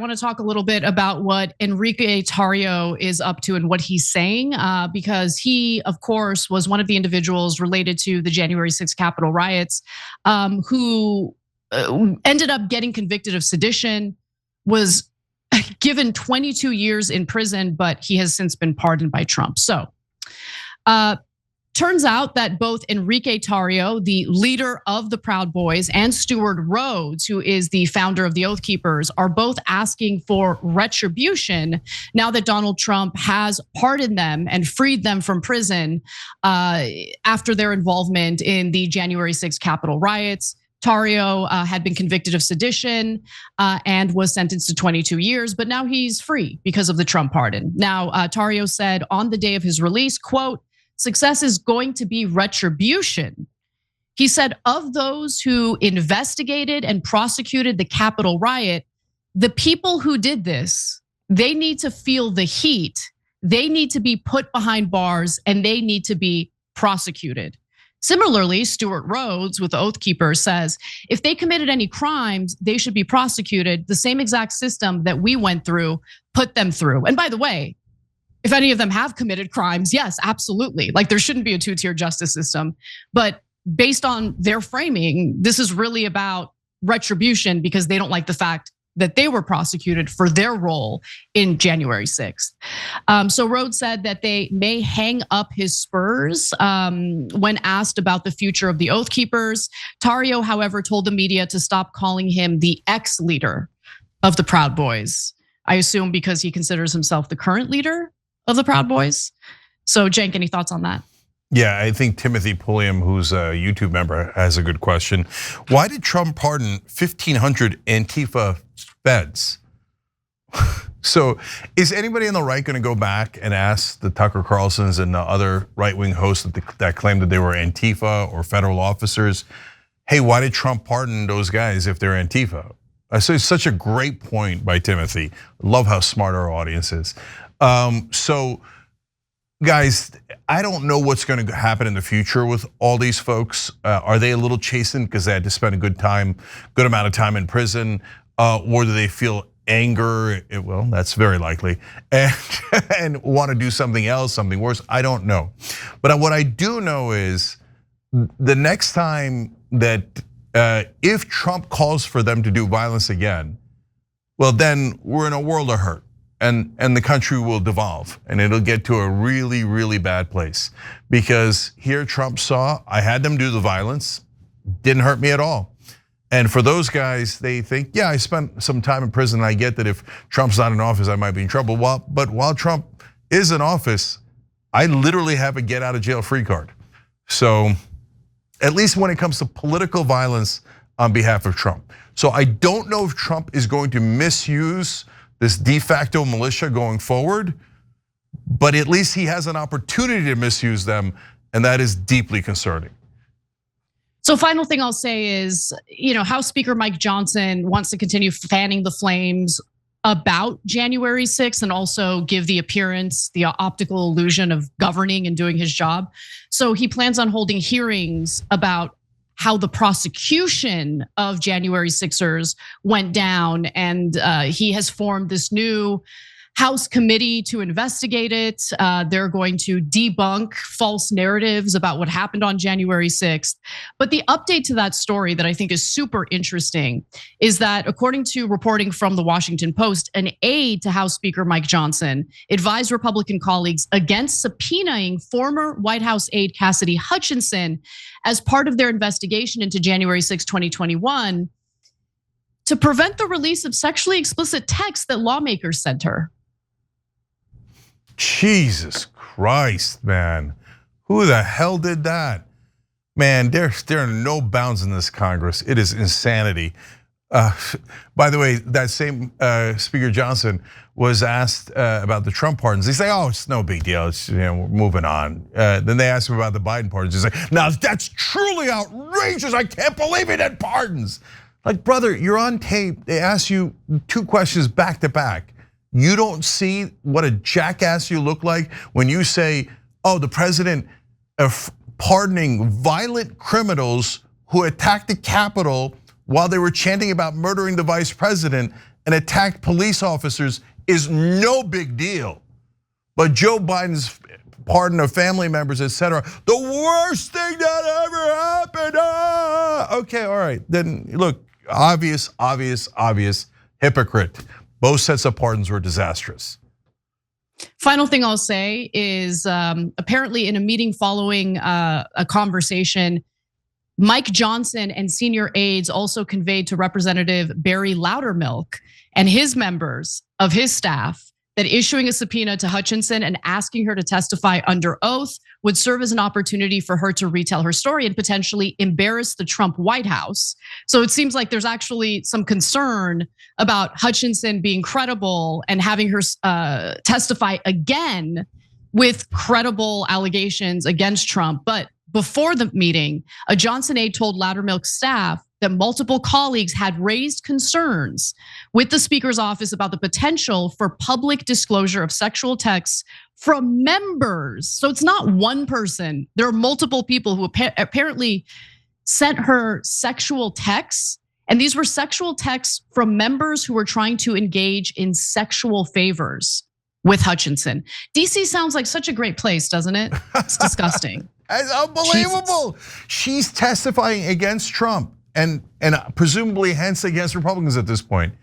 I want to talk a little bit about what Enrique Tarrio is up to and what he's saying, because he, of course, was one of the individuals related to the January 6th Capitol riots, who ended up getting convicted of sedition, was given 22 years in prison, but he has since been pardoned by Trump. So, turns out that both Enrique Tarrio, the leader of the Proud Boys, and Stewart Rhodes, who is the founder of the Oath Keepers, are both asking for retribution now that Donald Trump has pardoned them and freed them from prison after their involvement in the January 6th Capitol riots. Tarrio had been convicted of sedition and was sentenced to 22 years, but now he's free because of the Trump pardon. Now, Tarrio said on the day of his release, quote, "Success is going to be retribution." He said, of those who investigated and prosecuted the Capitol riot, the people who did this, they need to feel the heat. They need to be put behind bars and they need to be prosecuted. Similarly, Stewart Rhodes with the Oath Keepers says, if they committed any crimes, they should be prosecuted. The same exact system that we went through, put them through. And by the way, if any of them have committed crimes, yes, absolutely. Like there shouldn't be a two-tier justice system. But based on their framing, this is really about retribution because they don't like the fact that they were prosecuted for their role in January 6th. So Rhodes said that they may hang up his spurs when asked about the future of the Oath Keepers. Tarrio, however, told the media to stop calling him the ex-leader of the Proud Boys. I assume because he considers himself the current leader of the Proud Boys. So Cenk, any thoughts on that? Yeah, I think Timothy Pulliam, who's a YouTube member, has a good question. Why did Trump pardon 1,500 Antifa feds? So is anybody on the right gonna go back and ask the Tucker Carlsons and the other right-wing hosts that claimed that they were Antifa or federal officers, hey, why did Trump pardon those guys if they're Antifa? So it's such a great point by Timothy. Love how smart our audience is. So guys, I don't know what's going to happen in the future with all these folks. Are they a little chastened because they had to spend a good amount of time in prison? Or do they feel anger? Well, that's very likely. And want to do something else, something worse? I don't know. But what I do know is the next time that if Trump calls for them to do violence again, well, then we're in a world of hurt. And the country will devolve and it'll get to a really, really bad place. Because here Trump saw, I had them do the violence, didn't hurt me at all. And for those guys, they think, yeah, I spent some time in prison. I get that if Trump's not in office, I might be in trouble. But while Trump is in office, I literally have a get out of jail free card. So at least when it comes to political violence on behalf of Trump. So I don't know if Trump is going to misuse this de facto militia going forward, but at least he has an opportunity to misuse them, and that is deeply concerning. So final thing I'll say is, House Speaker Mike Johnson wants to continue fanning the flames about January 6th and also give the appearance, the optical illusion of governing and doing his job. So he plans on holding hearings about how the prosecution of January 6ers went down. And he has formed this new House committee to investigate it. They're going to debunk false narratives about what happened on January 6th. But the update to that story that I think is super interesting is that according to reporting from the Washington Post, an aide to House Speaker Mike Johnson advised Republican colleagues against subpoenaing former White House aide Cassidy Hutchinson as part of their investigation into January 6, 2021 to prevent the release of sexually explicit texts that lawmakers sent her. Jesus Christ, man. Who the hell did that? Man, there are no bounds in this Congress. It is insanity. By the way, that same Speaker Johnson was asked about the Trump pardons. He said, oh, it's no big deal. It's, we're moving on. Then they asked him about the Biden pardons. He's like, now that's truly outrageous. I can't believe he did pardons. Like, brother, you're on tape. They ask you 2 questions back to back. You don't see what a jackass you look like when you say, oh, the president pardoning violent criminals who attacked the Capitol while they were chanting about murdering the vice president, and attacked police officers is no big deal. But Joe Biden's pardon of family members, etc., the worst thing that ever happened. Okay, all right. Then look, obvious hypocrite. Both sets of pardons were disastrous. Final thing I'll say is apparently in a meeting following a conversation, Mike Johnson and senior aides also conveyed to Representative Barry Loudermilk and his members of his staff that issuing a subpoena to Hutchinson and asking her to testify under oath would serve as an opportunity for her to retell her story and potentially embarrass the Trump White House. So it seems like there's actually some concern about Hutchinson being credible and having her testify again with credible allegations against Trump. But before the meeting, a Johnson aide told Loudermilk's staff that multiple colleagues had raised concerns with the Speaker's office about the potential for public disclosure of sexual texts from members. So it's not one person. There are multiple people who apparently sent her sexual texts. And these were sexual texts from members who were trying to engage in sexual favors with Hutchinson. DC sounds like such a great place, doesn't it? It's disgusting. It's unbelievable. Jesus. She's testifying against Trump and presumably hence against Republicans at this point.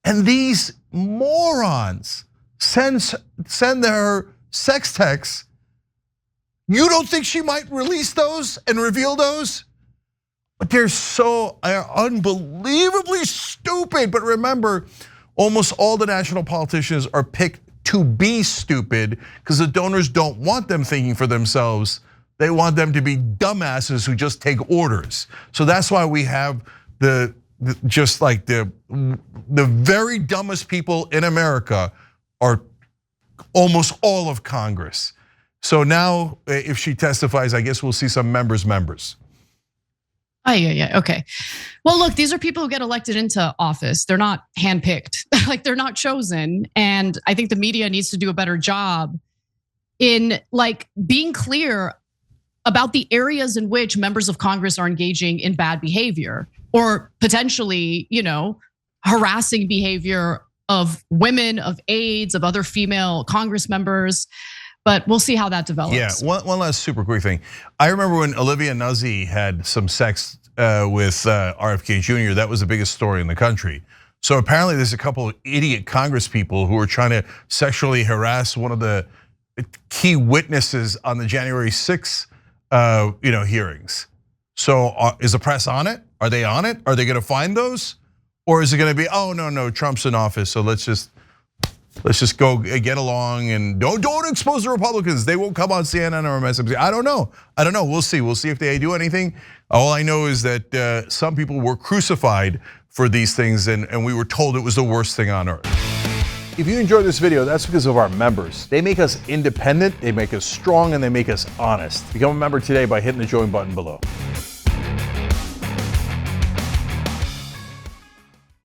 And these morons send her sex texts. You don't think she might release those and reveal those? But they're so unbelievably stupid. But remember, almost all the national politicians are picked to be stupid because the donors don't want them thinking for themselves. They want them to be dumbasses who just take orders. So that's why we have the very dumbest people in America are almost all of Congress. So now if she testifies, I guess we'll see some members. Yeah, okay. Well, look, these are people who get elected into office. They're not handpicked, like they're not chosen. And I think the media needs to do a better job in like being clear about the areas in which members of Congress are engaging in bad behavior or potentially, harassing behavior of women, of aides, of other female Congress members. But we'll see how that develops. Yeah, one last super quick thing. I remember when Olivia Nuzzi had some sex with RFK Jr., that was the biggest story in the country. So apparently there's a couple of idiot Congress people who are trying to sexually harass one of the key witnesses on the January 6th hearings. So is the press on it? Are they on it? Are they gonna find those? Or is it gonna be, oh no, Trump's in office, so let's just go get along and don't expose the Republicans. They won't come on CNN or MSNBC. I don't know. We'll see if they do anything. All I know is that some people were crucified for these things and we were told it was the worst thing on earth. If you enjoyed this video, that's because of our members. They make us independent, they make us strong, and they make us honest. Become a member today by hitting the join button below.